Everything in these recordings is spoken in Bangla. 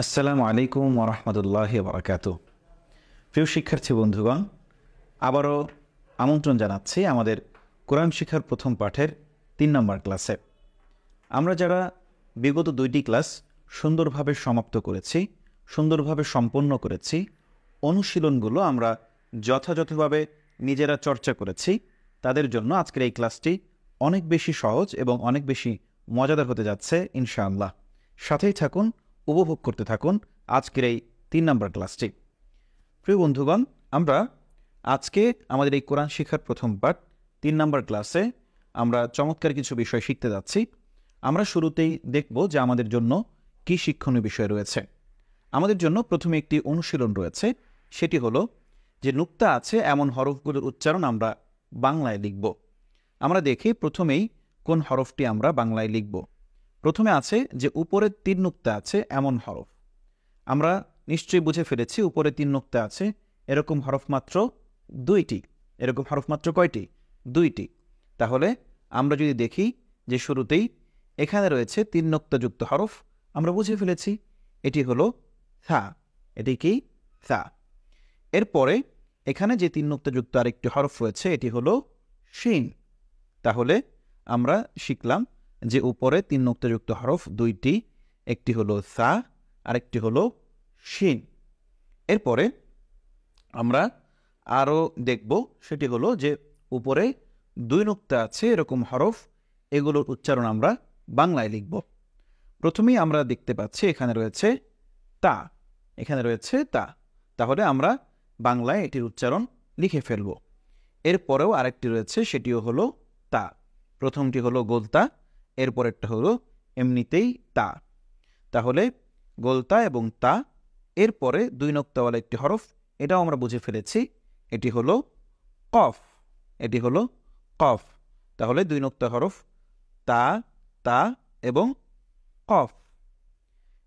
আসসালামু আলাইকুম ওরহমতুল্লাহি বারাকাতু। প্রিয় শিক্ষার্থী বন্ধুগণ, আবারও আমন্ত্রণ জানাচ্ছি আমাদের কোরআন শিক্ষার প্রথম পাঠের ৩ নম্বর ক্লাসে। আমরা যারা বিগত ২টি ক্লাস সুন্দরভাবে সমাপ্ত করেছি, সুন্দরভাবে সম্পন্ন করেছি, অনুশীলনগুলো আমরা যথাযথভাবে নিজেরা চর্চা করেছি, তাদের জন্য আজকের এই ক্লাসটি অনেক বেশি সহজ এবং অনেক বেশি মজাদার হতে যাচ্ছে ইনশাআল্লাহ। সাথেই থাকুন, উপভোগ করতে থাকুন আজকের এই ৩ নম্বর ক্লাসটি। প্রিয় বন্ধুগণ, আমরা আজকে আমাদের এই কোরআন শিক্ষার প্রথম পাঠ ৩ নম্বর ক্লাসে আমরা চমৎকার কিছু বিষয় শিখতে যাচ্ছি। আমরা শুরুতেই দেখব যে আমাদের জন্য কী শিক্ষণীয় বিষয় রয়েছে। আমাদের জন্য প্রথমে একটি অনুশীলন রয়েছে, সেটি হলো যে নুক্তা আছে এমন হরফগুলোর উচ্চারণ আমরা বাংলায় লিখব। আমরা দেখি প্রথমেই কোন হরফটি আমরা বাংলায় লিখব। প্রথমে আছে যে উপরে ৩ নুক্তা আছে এমন হরফ। আমরা নিশ্চয়ই বুঝে ফেলেছি উপরে ৩ নুক্তা আছে এরকম হরফ মাত্র ২টি। এরকম হরফ মাত্র কয়টি? ২টি। তাহলে আমরা যদি দেখি যে শুরুতেই এখানে রয়েছে ৩ নুক্তাযুক্ত হরফ, আমরা বুঝে ফেলেছি এটি হলো থা। এটি কি? থা। এরপরে এখানে যে ৩ নুক্তাযুক্ত আরেকটি হরফ রয়েছে এটি হলো শিন। তাহলে আমরা শিখলাম যে উপরে ৩ নুক্তাযুক্ত হরফ ২টি, একটি হলো সা আরেকটি হলো শিন। এরপরে আমরা আরও দেখব, সেটি হলো যে উপরে ২ নুক্তা আছে এরকম হরফ, এগুলোর উচ্চারণ আমরা বাংলায় লিখব। প্রথমেই আমরা দেখতে পাচ্ছি এখানে রয়েছে তা, এখানে রয়েছে তা। তাহলে আমরা বাংলায় এটির উচ্চারণ লিখে ফেলব। এরপরেও আরেকটি রয়েছে, সেটিও হলো তা। প্রথমটি হলো গোলতা, এরপরেরটা হলো এমনিতেই তা। তাহলে গোলতা এবং তা, এরপরে ২ নুক্তাওয়ালা একটি হরফ, এটাও আমরা বুঝে ফেলেছি, এটি হলো কফ। এটি হলো কফ। তাহলে ২ নুক্তা হরফ তা, তা এবং কফ।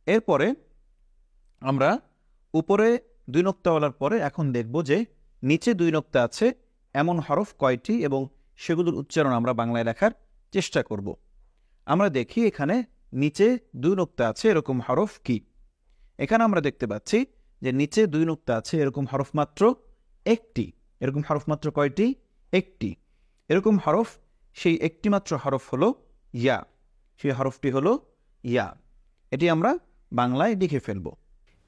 এরপরে আমরা উপরে ২ নুক্তাওয়ালার পরে এখন দেখব যে নিচে ২ নুক্তা আছে এমন হরফ কয়টি এবং সেগুলোর উচ্চারণ আমরা বাংলায় লেখার চেষ্টা করব। আমরা দেখি এখানে নিচে ২ নুক্তা আছে এরকম হরফ কি। এখানে আমরা দেখতে পাচ্ছি যে নিচে ২ নুক্তা আছে এরকম হরফ মাত্র একটি। এরকম হরফ মাত্র কয়টি? একটি। এরকম হরফ, সেই একটি মাত্র হরফ হলো ইয়া। সেই হরফটি হলো ইয়া। এটি আমরা বাংলায় লিখে ফেলব।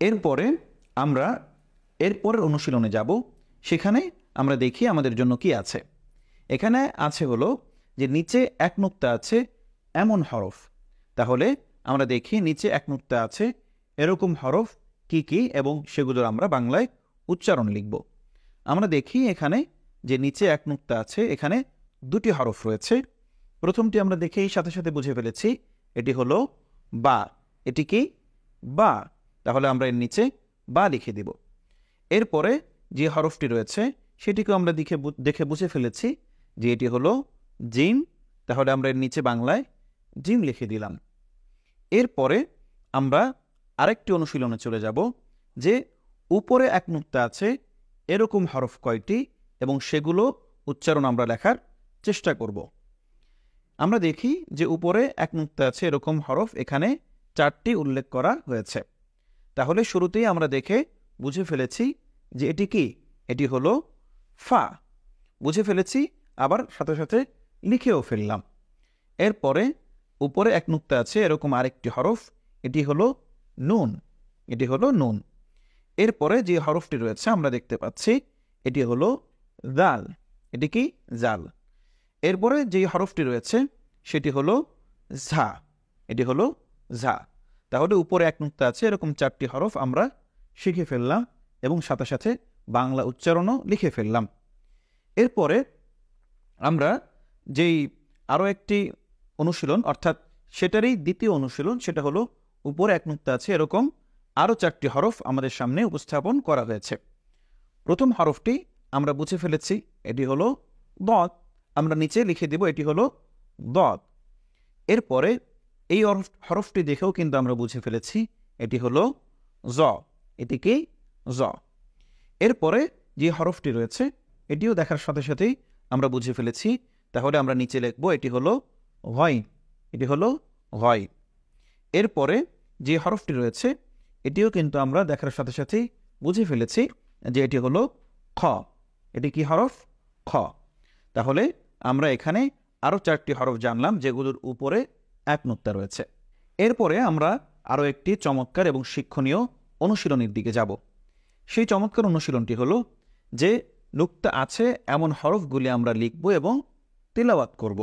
এরপরে আমরা এরপরের অনুশীলনে যাব। সেখানে আমরা দেখি আমাদের জন্য কি আছে। এখানে আছে হলো যে নিচে ১ নুক্তা আছে এমন হরফ। তাহলে আমরা দেখি নিচে ১ নুক্তা আছে এরকম হরফ কি কি এবং সেগুলোর আমরা বাংলায় উচ্চারণ লিখব। আমরা দেখি এখানে যে নিচে ১ নুক্তা আছে, এখানে ২টি হরফ রয়েছে। প্রথমটি আমরা দেখেই সাথে সাথে বুঝে ফেলেছি, এটি হলো বা। এটি কি? বা। তাহলে আমরা এর নিচে বা লিখে দিব। এরপরে যে হরফটি রয়েছে সেটিকেও আমরা দেখে বুঝে ফেলেছি যে এটি হলো জিম। তাহলে আমরা এর নিচে বাংলায় জিম লিখে দিলাম। এরপরে আমরা আরেকটি অনুশীলনে চলে যাব যে উপরে ১ নুক্তা আছে এরকম হরফ কয়টি এবং সেগুলো উচ্চারণ আমরা লেখার চেষ্টা করব। আমরা দেখি যে উপরে ১ নুক্তা আছে এরকম হরফ, এখানে ৪টি উল্লেখ করা হয়েছে। তাহলে শুরুতেই আমরা দেখে বুঝে ফেলেছি যে এটি কি? এটি হলো ফা। বুঝে ফেলেছি, আবার সাথে সাথে লিখেও ফেললাম। এরপরে উপরে ১ নুক্তা আছে এরকম আরেকটি হরফ, এটি হলো নুন। এটি হলো নুন। এরপরে যে হরফটি রয়েছে আমরা দেখতে পাচ্ছি এটি হলো জাল। এটি কি? জাল। এরপরে যে হরফটি রয়েছে সেটি হলো ঝা। এটি হলো ঝা। তাহলে উপরে ১ নুক্তা আছে এরকম ৪টি হরফ আমরা শিখে ফেললাম এবং সাথে সাথে বাংলা উচ্চারণও লিখে ফেললাম। এরপরে আমরা যেই আরও একটি অনুশীলন, অর্থাৎ সেটারই দ্বিতীয় অনুশীলন, সেটা হলো উপরে ১ নুক্তা আছে এরকম আরও ৪টি হরফ আমাদের সামনে উপস্থাপন করা হয়েছে। প্রথম হরফটি আমরা বুঝে ফেলেছি, এটি হলো দদ। আমরা নিচে লিখে দেব এটি হলো দদ। এরপরে এই হরফটি দেখেও কিন্তু আমরা বুঝে ফেলেছি এটি হলো জ। এটি কি? জ। এরপরে যে হরফটি রয়েছে এটিও দেখার সাথে সাথেই আমরা বুঝে ফেলেছি। তাহলে আমরা নিচে লিখব এটি হলো গইন। এটি হলো গইন। এরপরে যে হরফটি রয়েছে এটিও কিন্তু আমরা দেখার সাথে সাথেই বুঝে ফেলেছি যে এটি হলো খ। এটি কি হরফ? খ। তাহলে আমরা এখানে আরও 4টি হরফ জানলাম যেগুলোর উপরে এক নুক্তা রয়েছে। এরপরে আমরা আরও একটি চমৎকার এবং শিক্ষণীয় অনুশীলনের দিকে যাব। সেই চমৎকার অনুশীলনটি হলো যে নুক্তা আছে এমন হরফগুলি আমরা লিখব এবং তিলাওয়াত করব।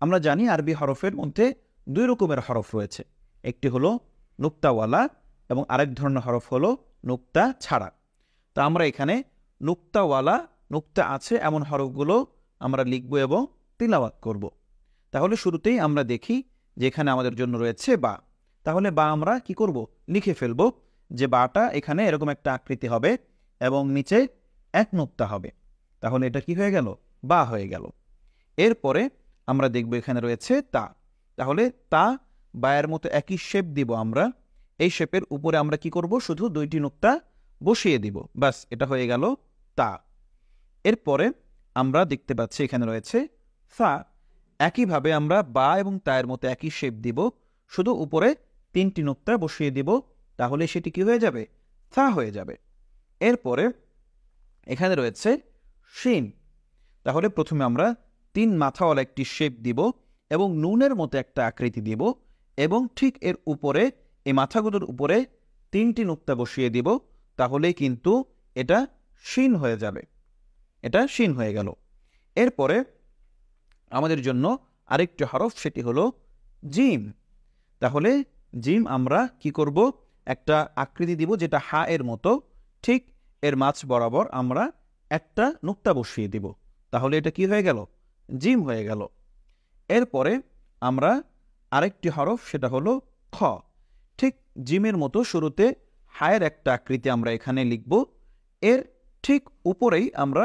আমরা জানি আরবি হরফের মধ্যে 2 রকমের হরফ রয়েছে, একটি হলো নুক্তাওয়ালা এবং আরেক ধরনের হরফ হলো নুক্তা ছাড়া। তা আমরা এখানে নুক্তাওয়ালা, নুক্তা আছে এমন হরফগুলো আমরা লিখব এবং তিলাওয়াত করব। তাহলে শুরুতেই আমরা দেখি যে এখানে আমাদের জন্য রয়েছে বা। তাহলে বা আমরা কি করব? লিখে ফেলব যে বাটা এখানে এরকম একটা আকৃতি হবে এবং নিচে এক নুক্তা হবে। তাহলে এটা কি হয়ে গেল? বা হয়ে গেল। এরপরে আমরা দেখব এখানে রয়েছে তা। তাহলে তা বায়ের মতো একই শেপ দিব আমরা। এই শেপের উপরে আমরা কি করব? শুধু 2টি নুক্তা বসিয়ে দিব, বাস এটা হয়ে গেল তা। এরপরে আমরা দেখতে পাচ্ছি এখানে রয়েছে সা। একইভাবে আমরা বা এবং তায়ের মতো একই শেপ দিব, শুধু উপরে 3টি নুক্তা বসিয়ে দিব, তাহলে সেটি কি হয়ে যাবে? সা হয়ে যাবে। এরপরে এখানে রয়েছে শিন। তাহলে প্রথমে আমরা 3 মাথাওয়ালা একটি শেপ দিব এবং নুনের মতো একটা আকৃতি দিব এবং ঠিক এর উপরে, এই মাথাগুলোর উপরে 3টি নুক্তা বসিয়ে দিব, তাহলেই কিন্তু এটা শিন হয়ে যাবে। এটা শিন হয়ে গেল। এরপরে আমাদের জন্য আরেকটি হরফ, সেটি হলো জিম। তাহলে জিম আমরা কি করব? একটা আকৃতি দিব যেটা হা এর মতো, ঠিক এর মাঝ বরাবর আমরা একটা নুক্তা বসিয়ে দিব, তাহলে এটা কি হয়ে গেল? জিম হয়ে গেল। এরপরে আমরা আরেকটি হরফ, সেটা হলো খ। ঠিক জিমের মতো শুরুতে হায়ের একটা আকৃতি আমরা এখানে লিখব, এর ঠিক উপরেই আমরা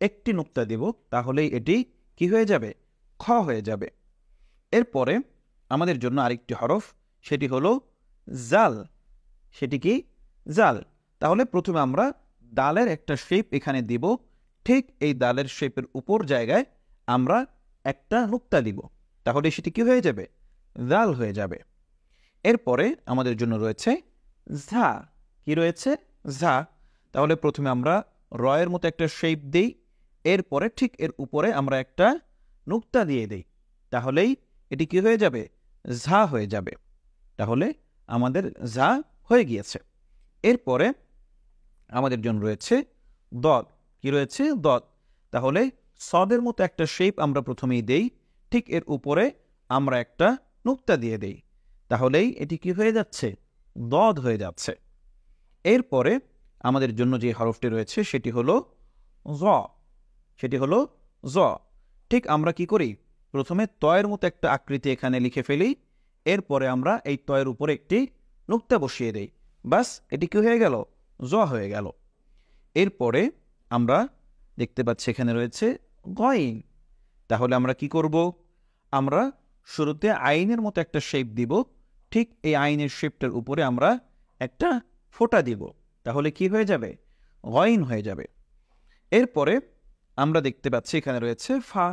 একটি নুক্তা দিব, তাহলেই এটি কি হয়ে যাবে? খ হয়ে যাবে। এরপরে আমাদের জন্য আরেকটি হরফ, সেটি হলো জাল। সেটি কি? জাল। তাহলে প্রথমে আমরা দালের একটা শেপ এখানে দিব, ঠিক এই দালের শেপের উপর জায়গায় আমরা একটা নুক্তা দিব, তাহলে সেটি কি হয়ে যাবে? জাল হয়ে যাবে। এরপরে আমাদের জন্য রয়েছে ঝা। কি রয়েছে? ঝা। তাহলে প্রথমে আমরা রয়ের মতো একটা শেপ দিই, এরপরে ঠিক এর উপরে আমরা একটা নুক্তা দিয়ে দিই, তাহলেই এটি কি হয়ে যাবে? ঝা হয়ে যাবে। তাহলে আমাদের ঝা হয়ে গিয়েছে। এরপরে আমাদের জন্য রয়েছে দদ। কি রয়েছে? দদ। তাহলে সদের মতো একটা শেপ আমরা প্রথমেই দেই, ঠিক এর উপরে আমরা একটা নুক্তা দিয়ে দেই, তাহলেই এটি কি হয়ে যাচ্ছে? দদ হয়ে যাচ্ছে। এরপরে আমাদের জন্য যে হরফটি রয়েছে সেটি হলো জ। সেটি হলো জ। ঠিক আমরা কি করি? প্রথমে তয়ের মতো একটা আকৃতি এখানে লিখে ফেলি, এরপরে আমরা এই তয়ের উপরে একটি নুক্তা বসিয়ে দেই, বাস এটি কি হয়ে গেল? জ হয়ে গেল। এরপরে আমরা দেখতে পাচ্ছি এখানে রয়েছে গইন। তাহলে আমরা কি করব? আমরা শুরুতে আইনের মতো একটা শেপ দিব, ঠিক এই আইনের শেপটার উপরে আমরা একটা ফোঁটা দিব, তাহলে কি হয়ে যাবে? গইন হয়ে যাবে। এরপরে আমরা দেখতে পাচ্ছি এখানে রয়েছে ফা।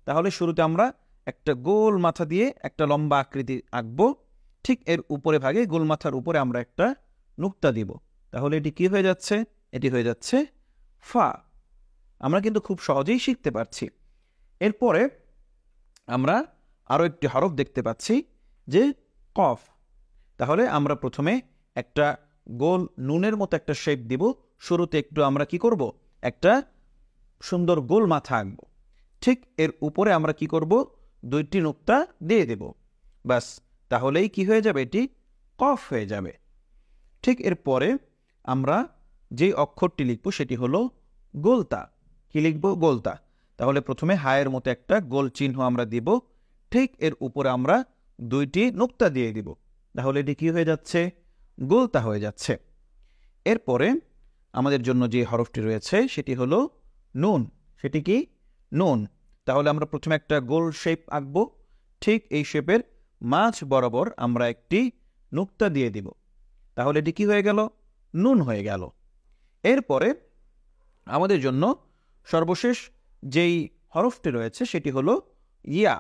তাহলে শুরুতে আমরা একটা গোল মাথা দিয়ে একটা লম্বা আকৃতি আঁকবো, ঠিক এর উপরে ভাগে গোল মাথার উপরে আমরা একটা নুক্তা দিব, তাহলে এটি কি হয়ে যাচ্ছে? এটি হয়ে যাচ্ছে ফা। আমরা কিন্তু খুব সহজেই শিখতে পারছি। এরপরে আমরা আরও একটি হরফ দেখতে পাচ্ছি যে কফ। তাহলে আমরা প্রথমে একটা গোল নুনের মতো একটা শেপ দিব, শুরুতে একটু আমরা কি করব? একটা সুন্দর গোল মাথা আঁকবো, ঠিক এর উপরে আমরা কি করব? 2টি নুক্তা দিয়ে দেব, বাস তাহলেই কি হয়ে যাবে? এটি কফ হয়ে যাবে। ঠিক এরপরে আমরা যেই অক্ষরটি লিখব সেটি হলো গোলতা। কি লিখব? গোলতা। তাহলে প্রথমে হায়ের মতো একটা গোল চিহ্ন আমরা দিব, ঠিক এর উপরে আমরা 2টি নুক্তা দিয়ে দিব, তাহলে এটি কি হয়ে যাচ্ছে? গোলতা হয়ে যাচ্ছে। এরপরে আমাদের জন্য যে হরফটি রয়েছে সেটি হলো নুন। সেটি কি? নুন। তাহলে আমরা প্রথমে একটা গোল শেপ আঁকবো, ঠিক এই শেপের মাঝ বরাবর আমরা একটি নুক্তা দিয়ে দিব, তাহলে এটি কি হয়ে গেল? নুন হয়ে গেল। এরপরে আমাদের জন্য সর্বশেষ যেই হরফটি রয়েছে সেটি হলো ইয়া।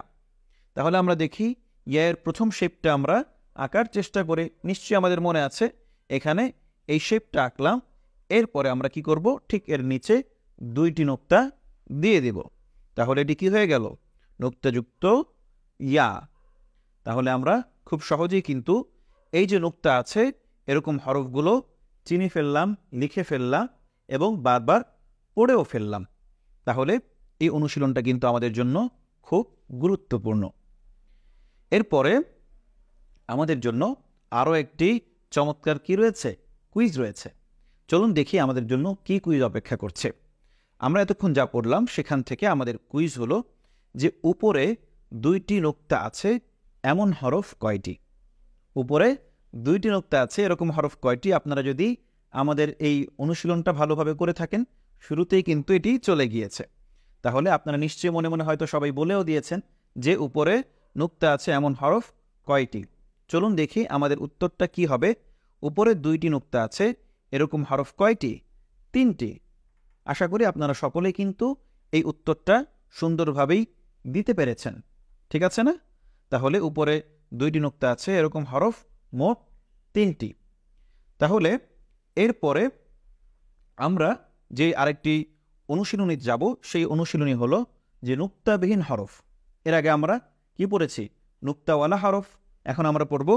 তাহলে আমরা দেখি ইয়া এর প্রথম শেপটা আমরা আঁকার চেষ্টা করে, নিশ্চয়ই আমাদের মনে আছে এখানে এই শেপটা আঁকলাম। এরপরে আমরা কি করব, ঠিক এর নিচে 2টি নোক্তা দিয়ে দিব। তাহলে এটি কি হয়ে গেল, নোক্তাযুক্ত ইয়া। তাহলে আমরা খুব সহজেই কিন্তু এই যে নোক্তা আছে এরকম হরফগুলো চিনে ফেললাম, লিখে ফেললাম এবং বারবার পড়েও ফেললাম। তাহলে এই অনুশীলনটা কিন্তু আমাদের জন্য খুব গুরুত্বপূর্ণ। এরপরে আমাদের জন্য আরও একটি চমৎকার কি রয়েছে, কুইজ রয়েছে। চলুন দেখি আমাদের জন্য কি কুইজ অপেক্ষা করছে। আমরা এতক্ষণ যা পড়লাম সেখান থেকে আমাদের কুইজ হলো যে উপরে 2টি নোক্তা আছে এমন হরফ কয়টি? উপরে 2টি নোক্তা আছে এরকম হরফ কয়টি? আপনারা যদি আমাদের এই অনুশীলনটা ভালোভাবে করে থাকেন, শুরুতেই কিন্তু এটি চলে গিয়েছে। তাহলে আপনারা নিশ্চয়ই মনে মনে হয়তো সবাই বলেও দিয়েছেন যে উপরে নোক্তা আছে এমন হরফ কয়টি। চলুন দেখি আমাদের উত্তরটা কি হবে। উপরে 2টি নোক্তা আছে এরকম হরফ কয়টি? 3টি। আশা করি আপনারা সকলেই কিন্তু এই উত্তরটা সুন্দরভাবেই দিতে পেরেছেন, ঠিক আছে না? তাহলে উপরে 2টি নোক্তা আছে এরকম হরফ মোট 3টি। তাহলে এরপরে আমরা যে আরেকটি অনুশীলনী যাব, সেই অনুশীলনী হলো যে নুক্তাবিহীন হরফ। এর আগে আমরা কি পড়েছি? নুক্তাওয়ালা হরফ। এখন আমরা পড়ব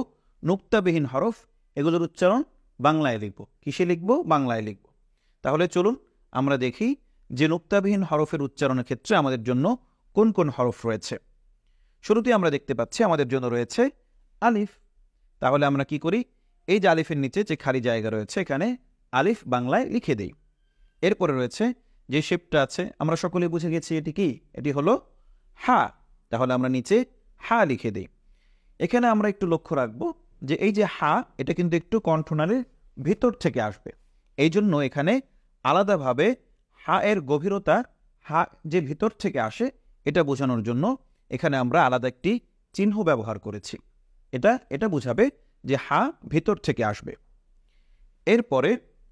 নুক্তাবিহীন হরফ। এগুলোর উচ্চারণ বাংলায় লিখব। কিসে লিখব? বাংলায় লিখব। তাহলে চলুন আমরা দেখি যে নুক্তাবিহীন হরফের উচ্চারণের ক্ষেত্রে আমাদের জন্য কোন কোন হরফ রয়েছে। শুরুতে আমরা দেখতে পাচ্ছি আমাদের জন্য রয়েছে আলিফ। তাহলে আমরা কি করি, এই যে আলিফের নিচে যে খালি জায়গা রয়েছে এখানে আলিফ বাংলায় লিখে দেই। এরপরে রয়েছে যে শেপটা আছে, আমরা সকলে বুঝে গেছি এটি কি, এটি হলো হা। তাহলে আমরা নিচে হা লিখে দিই। এখানে আমরা একটু লক্ষ্য রাখবো যে এই যে হা, এটা কিন্তু একটু কণ্ঠনালীর ভিতর থেকে আসবে। এই জন্য এখানে আলাদাভাবে হা এর গভীরতা, হা যে ভিতর থেকে আসে এটা বোঝানোর জন্য এখানে আমরা আলাদা একটি চিহ্ন ব্যবহার করেছি। এটা বোঝাবে যে হা ভিতর থেকে আসবে। এরপরে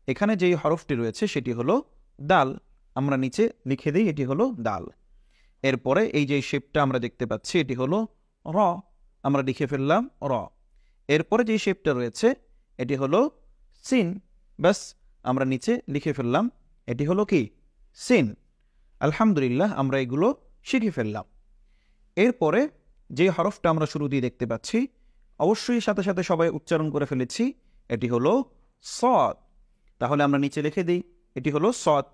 এখানে যেই হরফটি রয়েছে সেটি হলো দাল। আমরা নিচে লিখে দিই এটি হলো দাল। এরপরে এই যে শেপটা আমরা দেখতে পাচ্ছি এটি হলো র। আমরা লিখে ফেললাম র। এরপরে যে শেপটা রয়েছে এটি হলো সিন। ব্যাস আমরা নিচে লিখে ফেললাম এটি হলো কি, সিন। আলহামদুলিল্লাহ, আমরা এগুলো শিখে ফেললাম। এরপরে যে হরফটা আমরা শুরু দিয়ে দেখতে পাচ্ছি, অবশ্যই সাথে সাথে সবাই উচ্চারণ করে ফেলেছি, এটি হলো সদ। তাহলে আমরা নিচে লিখে দিই এটি হলো সদ।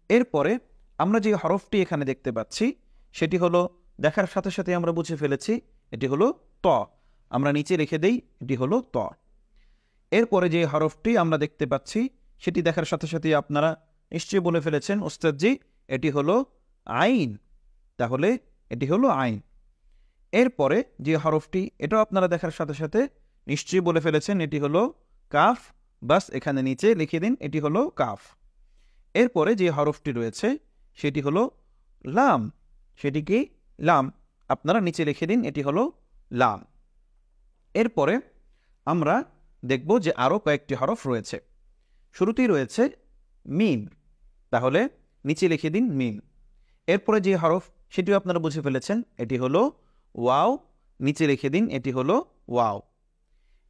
এরপরে আমরা যে হরফটি এখানে দেখতে পাচ্ছি সেটি হলো, দেখার সাথে সাথে আমরা বুঝে ফেলেছি এটি হলো ত। আমরা নিচে লিখে দেই এটি হলো ত। এরপরে যে হরফটি আমরা দেখতে পাচ্ছি সেটি দেখার সাথে সাথে আপনারা নিশ্চয়ই বলে ফেলেছেন ওস্তাদজি এটি হলো আইন। তাহলে এটি হলো আইন। এরপরে যে হরফটি, এটাও আপনারা দেখার সাথে সাথে নিশ্চয়ই বলে ফেলেছেন এটি হলো কাফ। বাস এখানে নিচে লিখে দিন এটি হলো কাফ। এরপরে যে হরফটি রয়েছে সেটি হলো লাম। সেটি কি? লাম। আপনারা নিচে লিখে দিন এটি হলো লাম। এরপরে আমরা দেখব যে আরও কয়েকটি হরফ রয়েছে। শুরুতেই রয়েছে মিম। তাহলে নিচে লিখে দিন মিম। এরপরে যে হরফ সেটিও আপনারা বুঝে ফেলেছেন এটি হলো ওয়াও। নিচে লিখে দিন এটি হলো ওয়াও।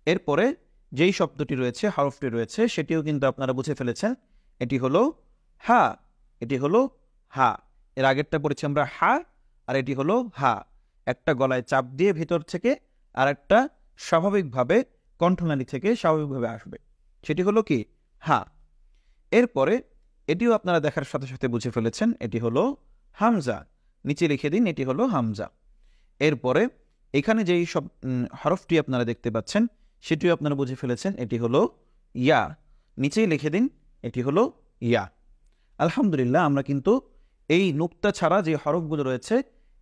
এরপরে যেই শব্দটি রয়েছে, হরফটি রয়েছে, সেটিও কিন্তু আপনারা বুঝে ফেলেছেন এটি হলো হা। এটি হলো হা। এর আগেরটা পড়েছি আমরা হা, আর এটি হলো হা। একটা গলায় চাপ দিয়ে ভিতর থেকে, আর একটা স্বাভাবিকভাবে কণ্ঠনালী থেকে স্বাভাবিকভাবে আসবে, সেটি হলো কি, হা। এরপরে এটিও আপনারা দেখার সাথে সাথে বুঝে ফেলেছেন এটি হলো হামজা। নিচে লিখে দিন এটি হলো হামজা। এরপরে এখানে যেই সব হরফটি আপনারা দেখতে পাচ্ছেন সেটিও আপনারা বুঝে ফেলেছেন এটি হলো ইয়া। নিচেই লিখে দিন এটি হলো ইয়া। আলহামদুলিল্লাহ, আমরা কিন্তু এই নুক্তা ছাড়া যে হরফগুলো রয়েছে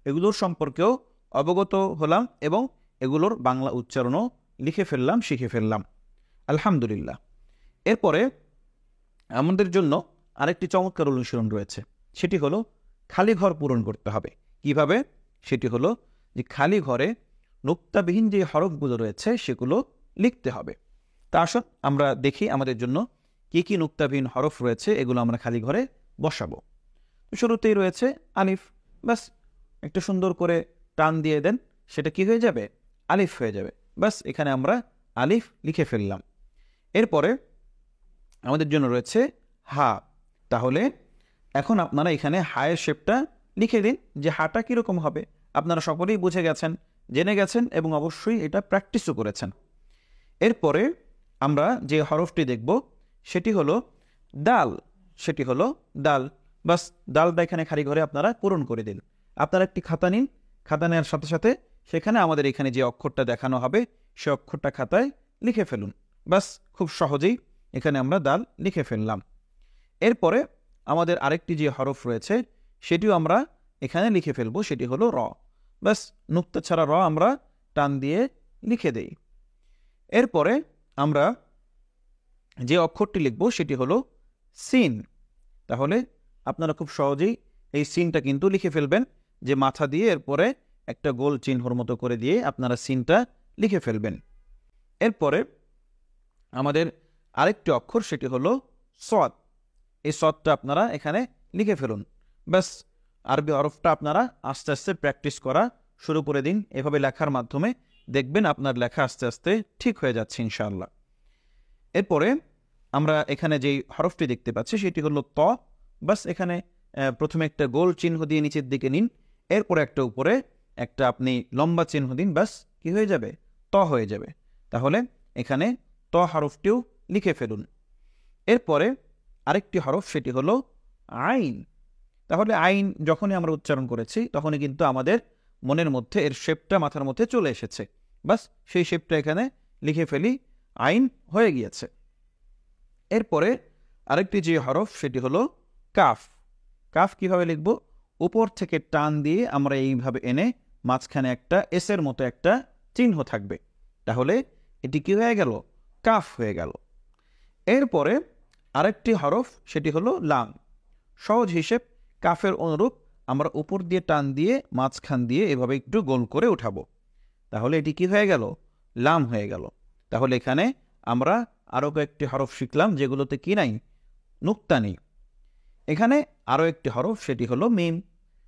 এগুলোর সম্পর্কেও অবগত হলাম এবং এগুলোর বাংলা উচ্চারণও লিখে ফেললাম, শিখে ফেললাম। আলহামদুলিল্লাহ। এরপরে আমাদের জন্য আরেকটি চমৎকার অনুশীলন রয়েছে, সেটি হলো খালি ঘর পূরণ করতে হবে। কিভাবে? সেটি হলো যে খালি ঘরে নুক্তাবিহীন যে হরফগুলো রয়েছে সেগুলো লিখতে হবে। তা আসুন আমরা দেখি আমাদের জন্য কি কি নুক্তাবিহীন হরফ রয়েছে, এগুলো আমরা খালি ঘরে বসাবো। শুরুতেই রয়েছে আলিফ। ব্যাস একটু সুন্দর করে টান দিয়ে দেন, সেটা কি হয়ে যাবে? আলিফ হয়ে যাবে। ব্যাস এখানে আমরা আলিফ লিখে ফেললাম। এরপরে আমাদের জন্য রয়েছে হা। তাহলে এখন আপনারা এখানে হায়ের শেপটা লিখে দিন যে হাটা কীরকম হবে। আপনারা সকলেই বুঝে গেছেন, জেনে গেছেন এবং অবশ্যই এটা প্র্যাকটিসও করেছেন। এরপরে আমরা যে হরফটি দেখব সেটি হলো দাল। সেটি হলো দাল। বাস দালটা এখানে খালি ঘরে আপনারা পূরণ করে দিন। আপনারা একটি খাতা নিন, খাতা নেওয়ার সাথে সাথে সেখানে আমাদের এখানে যে অক্ষরটা দেখানো হবে সে অক্ষরটা খাতায় লিখে ফেলুন। বাস খুব সহজেই এখানে আমরা দাল লিখে ফেললাম। এরপরে আমাদের আরেকটি যে হরফ রয়েছে সেটিও আমরা এখানে লিখে ফেলবো, সেটি হলো র। বাস নুক্তা ছাড়া র আমরা টান দিয়ে লিখে দেই। এরপরে আমরা যে অক্ষরটি লিখব সেটি হলো সিন। তাহলে আপনারা খুব সহজেই এই সিনটা কিন্তু লিখে ফেলবেন, যে মাথা দিয়ে এরপরে একটা গোল চিহ্নর মতো করে দিয়ে আপনারা সিনটা লিখে ফেলবেন। এরপরে আমাদের আরেকটি অক্ষর সেটি হলো সদ। এই সদটা আপনারা এখানে লিখে ফেলুন। ব্যাস আরবি হরফটা আপনারা আস্তে আস্তে প্র্যাকটিস করা শুরু করে দিন। এভাবে লেখার মাধ্যমে দেখবেন আপনার লেখা আস্তে আস্তে ঠিক হয়ে যাচ্ছে ইনশাআল্লাহ। এরপরে আমরা এখানে যেই হরফটি দেখতে পাচ্ছি সেটি হলো ত। বাস এখানে প্রথমে একটা গোল চিহ্ন দিয়ে নিচের দিকে নিন, এরপরে একটা উপরে একটা আপনি লম্বা চিহ্ন দিন, বাস কি হয়ে যাবে? ত হয়ে যাবে। তাহলে এখানে ত হরফটিও লিখে ফেলুন। এরপরে আরেকটি হরফ সেটি হলো আইন। তাহলে আইন যখনই আমরা উচ্চারণ করেছি তখনই কিন্তু আমাদের মনের মধ্যে এর শেপটা মাথার মধ্যে চলে এসেছে। বাস সেই শেপটা এখানে লিখে ফেলি, আইন হয়ে গিয়েছে। এরপরে আরেকটি যে হরফ সেটি হলো কাফ। কাফ কিভাবে লিখব? উপর থেকে টান দিয়ে আমরা এইভাবে এনে মাঝখানে একটা এসের মতো একটা চিহ্ন থাকবে। তাহলে এটি কি হয়ে গেল? কাফ হয়ে গেল। এরপরে আরেকটি হরফ সেটি হলো লাম। সহজ হিসেব, কাফের অনুরূপ আমরা উপর দিয়ে টান দিয়ে মাঝখান দিয়ে এভাবে একটু গোল করে উঠাবো। তাহলে এটি কি হয়ে গেল? লাম হয়ে গেল। তাহলে এখানে আমরা আরও কয়েকটি হরফ শিখলাম যেগুলোতে কি নাই? নুক্তা নেই। এখানে আরও একটি হরফ সেটি হলো মিম।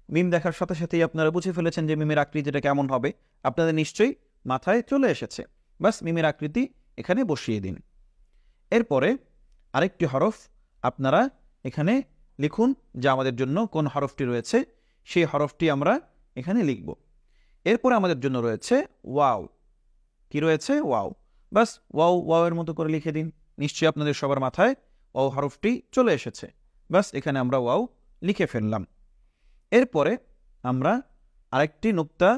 মিম দেখার সাথে সাথেই আপনারা বুঝে ফেলেছেন যে মিমের আকৃতিটা কেমন হবে, আপনাদের নিশ্চয়ই মাথায় চলে এসেছে। বাস মিমের আকৃতি এখানে বসিয়ে দিন। এরপরে আরেকটি হরফ আপনারা এখানে লিখুন যে আমাদের জন্য কোন হরফটি রয়েছে, সেই হরফটি আমরা এখানে লিখব। এরপরে আমাদের জন্য রয়েছে ওয়াও। কি রয়েছে? ওয়াও। বাস ওয়াও ওয়াওয়ের মতো করে লিখে দিন। নিশ্চয়ই আপনাদের সবার মাথায় ওয়াও হরফটি চলে এসেছে। বাস এখানে আমরা ওয়াও লিখে ফেললাম। এরপরে আমরা আরেকটি নুক্তা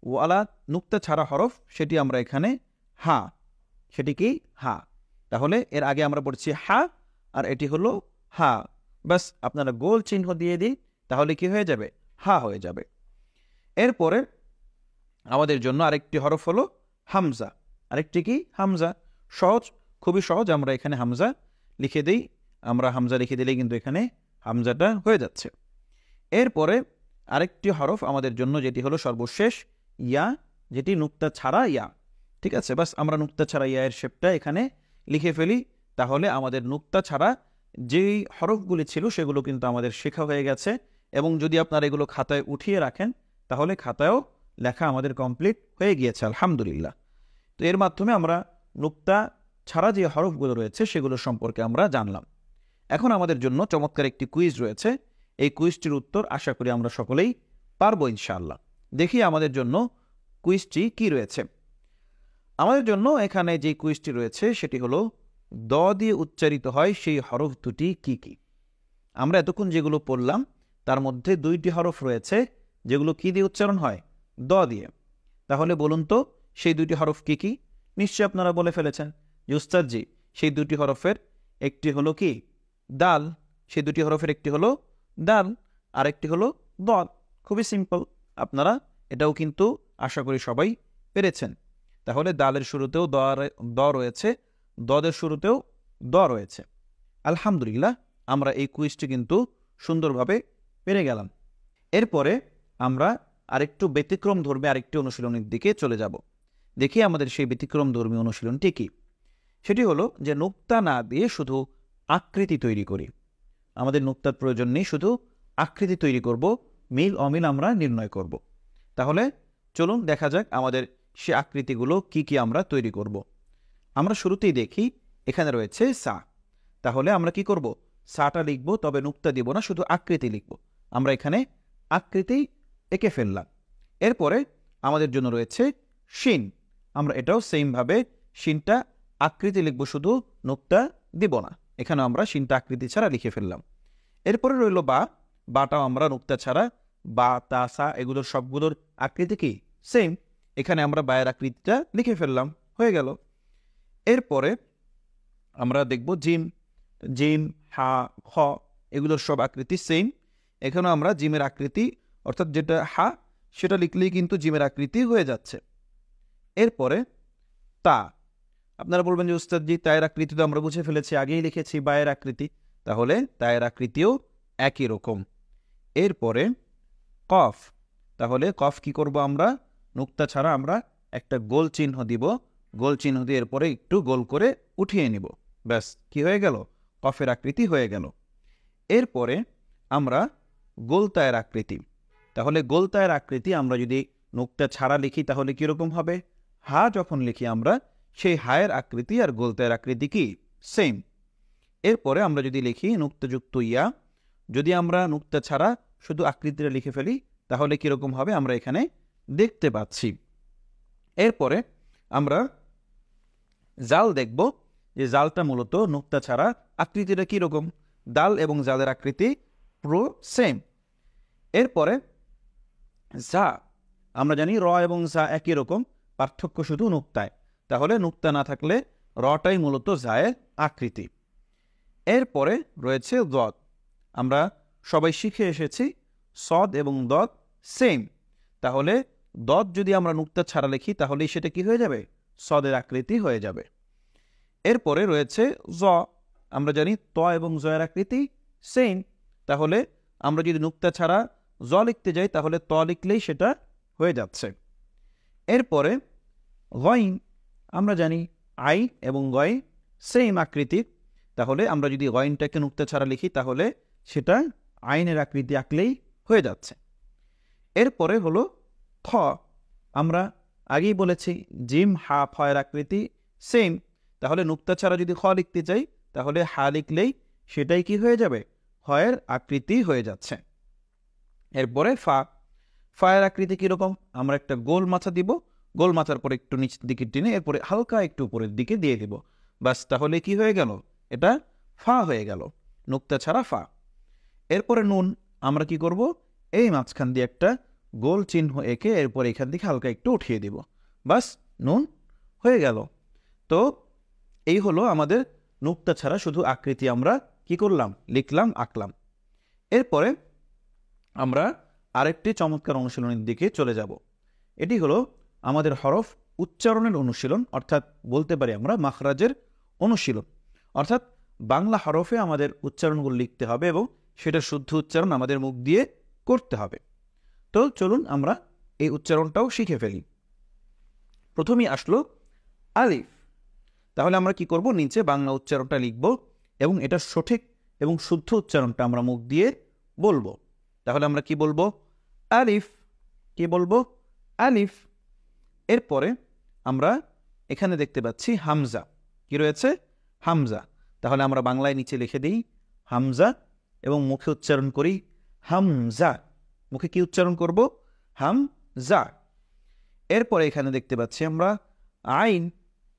ওয়ালা নুক্তা ছাড়া হরফ সেটি আমরা এখানে হা। সেটি কি? হা। তাহলে এর আগে আমরা পড়ছি হা আর এটি হলো হা। বাস আপনারা গোল চিহ্ন দিয়ে দিই, তাহলে কি হয়ে যাবে? হা হয়ে যাবে। এরপরে আমাদের জন্য আরেকটি হরফ হলো হামজা। আরেকটি কি? হামজা। সহজ, খুবই সহজ। আমরা এখানে হামজা লিখে দিই। আমরা হামজা লিখে দিলেই কিন্তু এখানে হামজাটা হয়ে যাচ্ছে। এরপরে আরেকটি হরফ আমাদের জন্য যেটি হলো সর্বশেষ ইয়া, যেটি নুক্তা ছাড়া ইয়া। ঠিক আছে, বাস আমরা নুক্তা ছাড়া ইয়া এর শেপটা এখানে লিখে ফেলি। তাহলে আমাদের নুক্তা ছাড়া যেই হরফগুলি ছিল সেগুলো কিন্তু আমাদের শেখা হয়ে গেছে। এবং যদি আপনারা এগুলো খাতায় উঠিয়ে রাখেন তাহলে খাতায়ও লেখা আমাদের কমপ্লিট হয়ে গিয়েছে আলহামদুলিল্লাহ। তো এর মাধ্যমে আমরা নুক্তা ছাড়া যে হরফগুলো রয়েছে সেগুলো সম্পর্কে আমরা জানলাম। এখন আমাদের জন্য চমৎকার একটি কুইজ রয়েছে। এই কুইজটির উত্তর আশা করি আমরা সকলেই পারবো ইনশাআল্লাহ। দেখি আমাদের জন্য কুইজটি কি রয়েছে। আমাদের জন্য এখানে যে কুইজটি রয়েছে সেটি হলো দ দিয়ে উচ্চারিত হয় সেই হরফ দুটি কি কি। আমরা এতক্ষণ যেগুলো পড়লাম তার মধ্যে দুইটি হরফ রয়েছে যেগুলো কি দিয়ে উচ্চারণ হয়? দ দিয়ে। তাহলে বলুন তো সেই দুইটি হরফ কি কি? নিশ্চয়ই আপনারা বলে ফেলেছেন যে উস্তাদজি সেই দুটি হরফের একটি হলো কি? দাল। সেই দুটি হরফের একটি হলো দাল আর একটি হলো দদ। খুবই সিম্পল, আপনারা এটাও কিন্তু আশা করি সবাই পেরেছেন। তাহলে দালের শুরুতেও দ রয়েছে, দদের শুরুতেও দ রয়েছে। আলহামদুলিল্লাহ, আমরা এই কুইজটি কিন্তু সুন্দরভাবে পেরে গেলাম। এরপরে আমরা আরেকটু ব্যতিক্রম ধর্মী আরেকটি অনুশীলনের দিকে চলে যাব। দেখি আমাদের সেই ব্যতিক্রম ধর্মী অনুশীলনটি কি। সেটি হলো যে নুক্তা না দিয়ে শুধু আকৃতি তৈরি করি। আমাদের নুক্তার প্রয়োজন নেই, শুধু আকৃতি তৈরি করব, মিল অমিল আমরা নির্ণয় করব। তাহলে চলুন দেখা যাক আমাদের সে আকৃতিগুলো কি কি আমরা তৈরি করব। আমরা শুরুতেই দেখি এখানে রয়েছে সা। তাহলে আমরা কি করব, সাটা লিখব, তবে নুক্তা দিব না, শুধু আকৃতি লিখব। আমরা এখানে আকৃতি এঁকে ফেললাম। এরপরে আমাদের জন্য রয়েছে শিন। আমরা এটাও সেমভাবে শিনটা আকৃতি লিখব, শুধু নুক্তা দিব না। এখানে আমরা শিনটা আকৃতি ছাড়া লিখে ফেললাম। এরপরে রইল বা। বাটাও আমরা নুক্তা ছাড়া, বা তা সা এগুলোর সবগুলোর আকৃতি কি সেম। এখানে আমরা বায়ের আকৃতিটা লিখে ফেললাম, হয়ে গেল। এরপরে আমরা দেখব জিম। জিম, হা, হ এগুলোর সব আকৃতি সেম। এখানেও আমরা জিমের আকৃতি অর্থাৎ যেটা হা সেটা লিখলেই কিন্তু জিমের আকৃতি হয়ে যাচ্ছে। এরপরে তা। আপনারা বলবেন যে উস্তাদজি তায়ের আকৃতি তো আমরা বুঝে ফেলেছি, আগেই লিখেছি বায়ের আকৃতি, তাহলে তায়ের আকৃতিও একই রকম। এরপরে কফ। তাহলে কফ কি করব আমরা, নুক্তা ছাড়া আমরা একটা গোল চিহ্ন দিব, গোল চিহ্ন দিয়ে এরপরে একটু গোল করে উঠিয়ে নিব, ব্যাস কি হয়ে গেল, কফের আকৃতি হয়ে গেল। এরপরে আমরা গোলতায়ের আকৃতি। তাহলে গোলতায়ের আকৃতি আমরা যদি নুক্তা ছাড়া লিখি তাহলে কীরকম হবে, হা যখন লিখি আমরা সেই হায়ের আকৃতি আর গোলতায়ের আকৃতি কি সেম। এরপরে আমরা যদি লিখি নুক্তাযুক্ত ইয়া, যদি আমরা নুক্তা ছাড়া শুধু আকৃতিটা লিখে ফেলি তাহলে কীরকম হবে আমরা এখানে দেখতে পাচ্ছি। এরপরে আমরা জাল দেখব, যে জালটা মূলত নুক্তা ছাড়া আকৃতিটা কীরকম, দাল এবং জালের আকৃতি পুরো সেম। এরপরে যা। আমরা জানি র এবং যা একই রকম, পার্থক্য শুধু নুক্তায়। তাহলে নুক্তা না থাকলে রটাই মূলত জায়ের আকৃতি। এরপরে রয়েছে দদ। আমরা সবাই শিখে এসেছি সদ এবং দদ সেম। তাহলে দদ যদি আমরা নুক্তা ছাড়া লিখি তাহলেই সেটা কি হয়ে যাবে, সদের আকৃতি হয়ে যাবে। এরপরে রয়েছে জ। আমরা জানি ত এবং জয়ের আকৃতি সেম। তাহলে আমরা যদি নুক্তা ছাড়া জ লিখতে যাই তাহলে ত লিখলেই সেটা হয়ে যাচ্ছে। এরপরে গইন। আমরা জানি আইন এবং গইন সেম আকৃতির। তাহলে আমরা যদি গইনটাকে নুক্তা ছাড়া লিখি তাহলে সেটা আইনের আকৃতি আঁকলেই হয়ে যাচ্ছে। এরপরে হলো খ। আমরা আগেই বলেছি জিম, হা, ফয়ের আকৃতি সেম। তাহলে নুক্তা ছাড়া যদি খ লিখতে চাই তাহলে হা লিখলেই সেটাই কি হয়ে যাবে, ফয়ের আকৃতি হয়ে যাচ্ছে। এরপরে ফা। ফায়ের আকৃতি কীরকম, আমরা একটা গোল মাথা দিব, গোল মাথার পরে একটু নিচের দিকে টেনে এরপরে হালকা একটু উপরের দিকে দিয়ে দিব, বাস তাহলে কি হয়ে গেল, এটা ফা হয়ে গেল, নুক্তা ছাড়া ফা। এরপরে নুন। আমরা কি করব, এই মাঝখান দিয়ে একটা গোল চিহ্ন এঁকে এরপরে এখান থেকে হালকা একটু উঠিয়ে দিব, বাস নুন হয়ে গেল। তো এই হলো আমাদের নুক্তা ছাড়া শুধু আকৃতি আমরা কি করলাম, লিখলাম, আঁকলাম। এরপরে আমরা আরেকটি চমৎকার অনুশীলনের দিকে চলে যাব। এটি হলো আমাদের হরফ উচ্চারণের অনুশীলন, অর্থাৎ বলতে পারি আমরা মাখরাজের অনুশীলন। অর্থাৎ বাংলা হরফে আমাদের উচ্চারণগুলো লিখতে হবে এবং সেটা শুদ্ধ উচ্চারণ আমাদের মুখ দিয়ে করতে হবে। তো চলুন আমরা এই উচ্চারণটাও শিখে ফেলি। প্রথমেই আসলো আলিফ। তাহলে আমরা কি করব, নিচে বাংলা উচ্চারণটা লিখব এবং এটা সঠিক এবং শুদ্ধ উচ্চারণটা আমরা মুখ দিয়ে বলবো। তাহলে আমরা কি বলবো, আলিফ। কি বলবো, আলিফ। এরপরে আমরা এখানে দেখতে পাচ্ছি হামজা। কি রয়েছে, হামজা। তাহলে আমরা বাংলায় নিচে লিখে দিই হামজা এবং মুখে উচ্চারণ করি হামজা। মুখে কি উচ্চারণ করব, হামজা। এরপরে এখানে দেখতে পাচ্ছি আমরা আইন।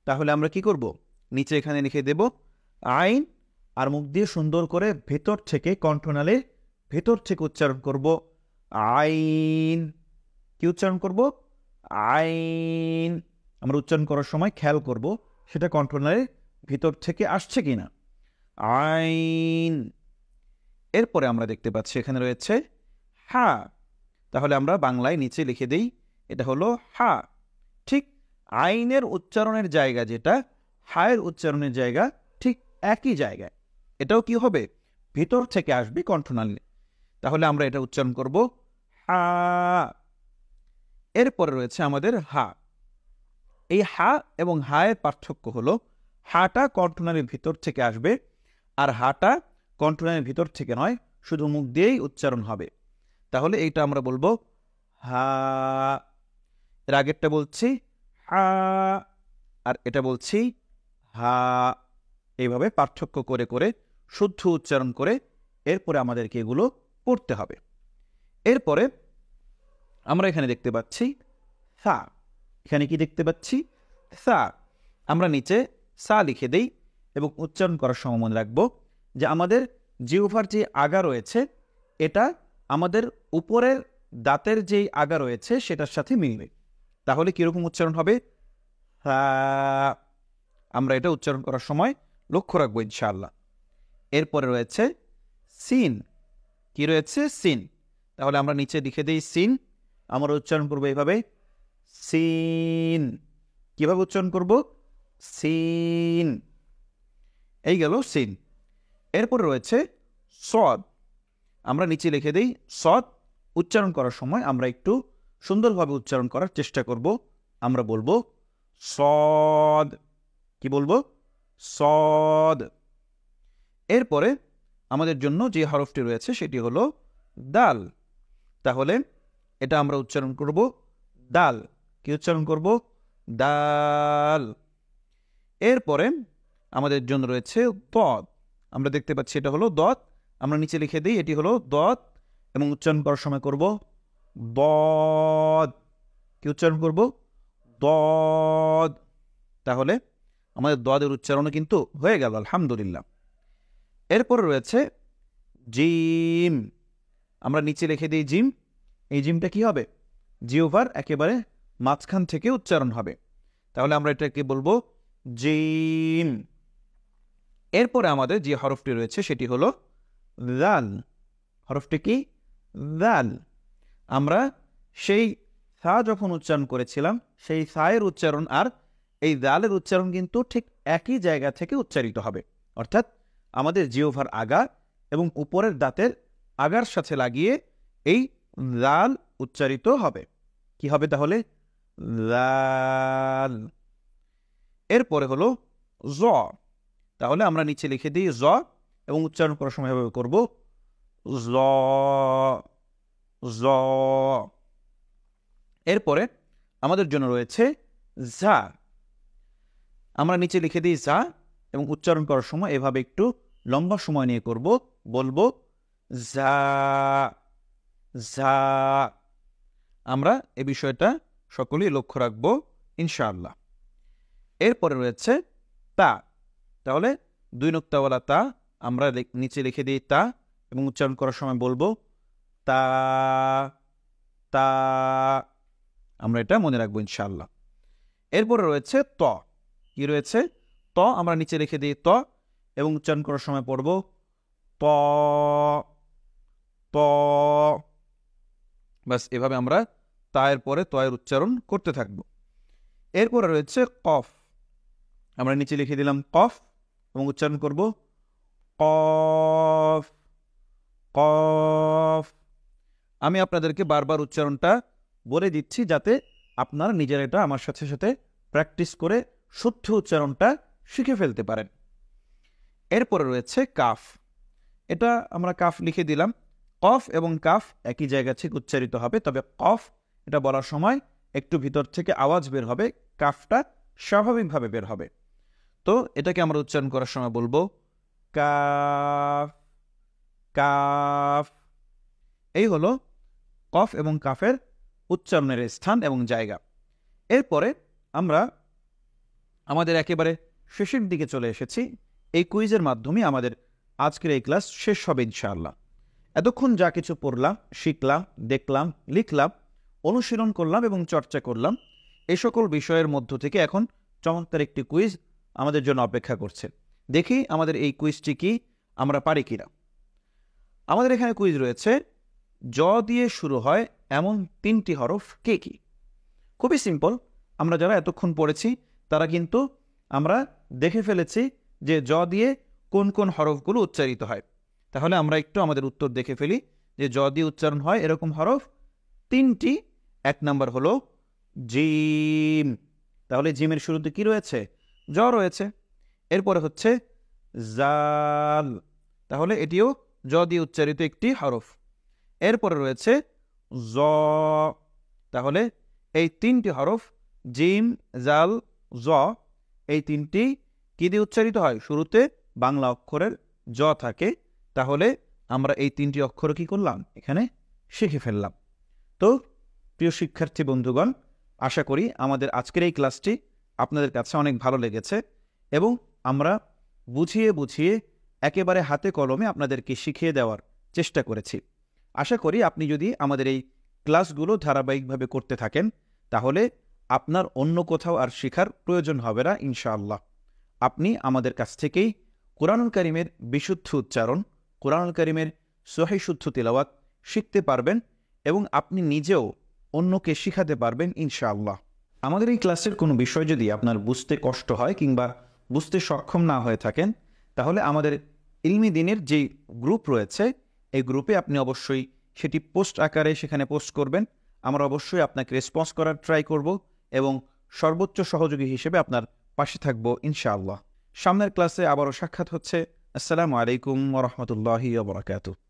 তাহলে আমরা কি করব, নিচে এখানে লিখে দেব আইন, আর মুখ দিয়ে সুন্দর করে ভেতর থেকে কণ্ঠনালীর ভেতর থেকে উচ্চারণ করব আইন। কি উচ্চারণ করব, আইন। আমরা উচ্চারণ করার সময় খেয়াল করব সেটা কণ্ঠনালীর ভিতর থেকে আসছে কিনা, আইন। এরপরে আমরা দেখতে পাচ্ছি এখানে রয়েছে হা। তাহলে আমরা বাংলায় নিচে লিখে দেই এটা হলো হা। ঠিক আইনের উচ্চারণের জায়গা যেটা, হায়ের উচ্চারণের জায়গা ঠিক একই জায়গায়, এটাও কি হবে, ভিতর থেকে আসবে কণ্ঠনালী। তাহলে আমরা এটা উচ্চারণ করব হা। এরপরে রয়েছে আমাদের হা। এই হা এবং হায়ের পার্থক্য হলো হাটা কণ্ঠনালীর ভিতর থেকে আসবে আর হাটা কণ্ঠনালীর ভিতর থেকে নয়, শুধু মুখ দিয়েই উচ্চারণ হবে। তাহলে এইটা আমরা বলবো হা। এর আগেরটা বলছি হা আর এটা বলছি হা। এইভাবে পার্থক্য করে করে শুদ্ধ উচ্চারণ করে এরপরে আমাদেরকে এগুলো পড়তে হবে। এরপরে আমরা এখানে দেখতে পাচ্ছি সা। এখানে কি দেখতে পাচ্ছি? সা। আমরা নিচে সা লিখে দেই এবং উচ্চারণ করার সময় মনে রাখবো যে আমাদের জিহ্বার যে আগা রয়েছে এটা আমাদের উপরের দাঁতের যেই আগা রয়েছে সেটার সাথে মিলবে। তাহলে কীরকম উচ্চারণ হবে? সা। আমরা এটা উচ্চারণ করার সময় লক্ষ্য রাখবো ইনশাআল্লাহ। এরপরে রয়েছে সিন। কি রয়েছে? সিন। তাহলে আমরা নিচে লিখে দিই সিন। আমরা উচ্চারণ করবো এইভাবে সিন। কিভাবে উচ্চারণ করব? সিন। এই গেল সিন। এরপরে রয়েছে সদ। আমরা নিচে লিখে দিই সদ। উচ্চারণ করার সময় আমরা একটু সুন্দরভাবে উচ্চারণ করার চেষ্টা করব। আমরা বলবো সদ। কি বলবো? সদ। এরপরে আমাদের জন্য যে হরফটি রয়েছে সেটি হলো দাল। তাহলে এটা আমরা উচ্চারণ করব দাল। কি উচ্চারণ করব? দাল। এরপরে আমাদের জন্য রয়েছে দদ। আমরা দেখতে পাচ্ছি এটা হলো দদ। আমরা নিচে লিখে দিই এটি হলো দদ এবং উচ্চারণ করার সময় করব দদ। কি উচ্চারণ করব? দদ। তাহলে আমাদের দদের উচ্চারণও কিন্তু হয়ে গেল আলহামদুলিল্লাহ। এরপরে রয়েছে জিম। আমরা নিচে লিখে দিই জিম। এই জিমটা কি হবে? জিহ্বার একেবারে মাঝখান থেকে উচ্চারণ হবে। তাহলে আমরা এটাকে বলবো জিম। এরপরে আমাদের যে হরফটি রয়েছে সেটি হলো দাল। হরফটি কি? দাল। আমরা সেই সা যখন উচ্চারণ করেছিলাম সেই সায়ের উচ্চারণ আর এই দালের উচ্চারণ কিন্তু ঠিক একই জায়গা থেকে উচ্চারিত হবে। অর্থাৎ আমাদের জিহ্বার আগা এবং উপরের দাঁতের আগার সাথে লাগিয়ে এই দাল উচ্চারিত হবে। কি হবে তাহলে? দাল। এরপরে হলো জ। তাহলে আমরা নিচে লিখে দিই জ এবং উচ্চারণ করার সময় এভাবে করব জ। জ। এরপরে আমাদের জন্য রয়েছে ঝা। আমরা নিচে লিখে দিই ঝা এবং উচ্চারণ করার সময় এভাবে একটু লম্বা সময় নিয়ে করব। বলবো ঝা। ঝা। আমরা এ বিষয়টা সকলেই লক্ষ্য রাখবো ইনশাআল্লাহ। এরপরে রয়েছে তা। তাহলে 2 নুক্তাওয়ালা তা। আমরা নিচে লিখে দিই তা এবং উচ্চারণ করার সময় বলবো তা। তা। আমরা এটা মনে রাখবো ইনশাআল্লাহ। এরপরে রয়েছে ত। কি রয়েছে? ত। আমরা নিচে লিখে দিই ত এবং উচ্চারণ করার সময় পড়ব ত। ত। বাস এভাবে আমরা তায়ের পরে তয়ের উচ্চারণ করতে থাকব। এরপরে রয়েছে কফ। আমরা নিচে লিখে দিলাম কফ এবং উচ্চারণ করব কফ। কফ। আমি আপনাদেরকে বারবার উচ্চারণটা বলে দিচ্ছি যাতে আপনারা নিজেরা এটা আমার সাথে সাথে প্র্যাকটিস করে শুদ্ধ উচ্চারণটা শিখে ফেলতে পারেন। এরপরে রয়েছে কাফ। এটা আমরা কাফ লিখে দিলাম। কফ এবং কাফ একই জায়গা থেকে উচ্চারিত হবে, তবে কফ এটা বলার সময় একটু ভিতর থেকে আওয়াজ বের হবে, কাফটা স্বাভাবিকভাবে বের হবে। তো এটাকে আমরা উচ্চারণ করার সময় বলবো কাফ। কাফ। এই হলো কফ এবং কাফের উচ্চারণের স্থান এবং জায়গা। এরপরে আমরা আমাদের একেবারে শেষের দিকে চলে এসেছি। এই কুইজের মাধ্যমে আমাদের আজকের এই ক্লাস শেষ হবে ইনশাআল্লাহ। এতক্ষণ যা কিছু পড়লাম, শিখলাম, দেখলাম, লিখলাম, অনুশীলন করলাম এবং চর্চা করলাম, এই সকল বিষয়ের মধ্য থেকে এখন চমৎকার একটি কুইজ আমাদের জন্য অপেক্ষা করছে। দেখি আমাদের এই কুইজটি কি আমরা পারি কিনা। আমাদের এখানে কুইজ রয়েছে জ দিয়ে শুরু হয় এমন 3টি হরফ কে কি? খুবই সিম্পল। আমরা যারা এতক্ষণ পড়েছি তারা কিন্তু আমরা দেখে ফেলেছি যে জ দিয়ে কোন কোন হরফগুলো উচ্চারিত হয়। তাহলে আমরা একটু আমাদের উত্তর দেখে ফেলি যে জ দিয়ে উচ্চারণ হয় এরকম হরফ 3টি। 1 নাম্বার হলো জিম। তাহলে জিমের শুরুতে কি রয়েছে? জ রয়েছে। এরপরে হচ্ছে জাল। তাহলে এটিও জ দিয়ে উচ্চারিত একটি হরফ। এরপরে রয়েছে জ। তাহলে এই 3টি হরফ জিম, জাল, জ, এই 3টি কি দিয়ে উচ্চারিত হয়? শুরুতে বাংলা অক্ষরের জ থাকে, তাহলে আমরা এই 3টি অক্ষর কি করলাম? এখানে শিখে ফেললাম। তো প্রিয় শিক্ষার্থী বন্ধুগণ, আশা করি আমাদের আজকের এই ক্লাসটি আপনাদের কাছে অনেক ভালো লেগেছে এবং আমরা বুঝিয়ে বুঝিয়ে একেবারে হাতে কলমে আপনাদেরকে শিখিয়ে দেওয়ার চেষ্টা করেছি। আশা করি আপনি যদি আমাদের এই ক্লাসগুলো ধারাবাহিকভাবে করতে থাকেন, তাহলে আপনার অন্য কোথাও আর শেখার প্রয়োজন হবে না ইনশাআল্লাহ। আপনি আমাদের কাছ থেকেই কোরআনুল কারীমের বিশুদ্ধ উচ্চারণ, কোরআনুল কারীমের সহিহ শুদ্ধ তিলাওয়াত শিখতে পারবেন এবং আপনি নিজেও অন্যকে শিখাতে পারবেন ইনশাআল্লাহ। আমাদের এই ক্লাসের কোনো বিষয় যদি আপনার বুঝতে কষ্ট হয় কিংবা বুঝতে সক্ষম না হয়ে থাকেন, তাহলে আমাদের ইলমি দ্বীনের যেই গ্রুপ রয়েছে, এই গ্রুপে আপনি অবশ্যই সেটি পোস্ট আকারে সেখানে পোস্ট করবেন। আমরা অবশ্যই আপনাকে রেসপন্স করার ট্রাই করব এবং সর্বোচ্চ সহযোগী হিসেবে আপনার পাশে থাকব ইনশাআল্লাহ। সামনের ক্লাসে আবারও সাক্ষাৎ হচ্ছে। আসসালামু আলাইকুম ওয়া রাহমাতুল্লাহি ওয়া বারাকাতুহু।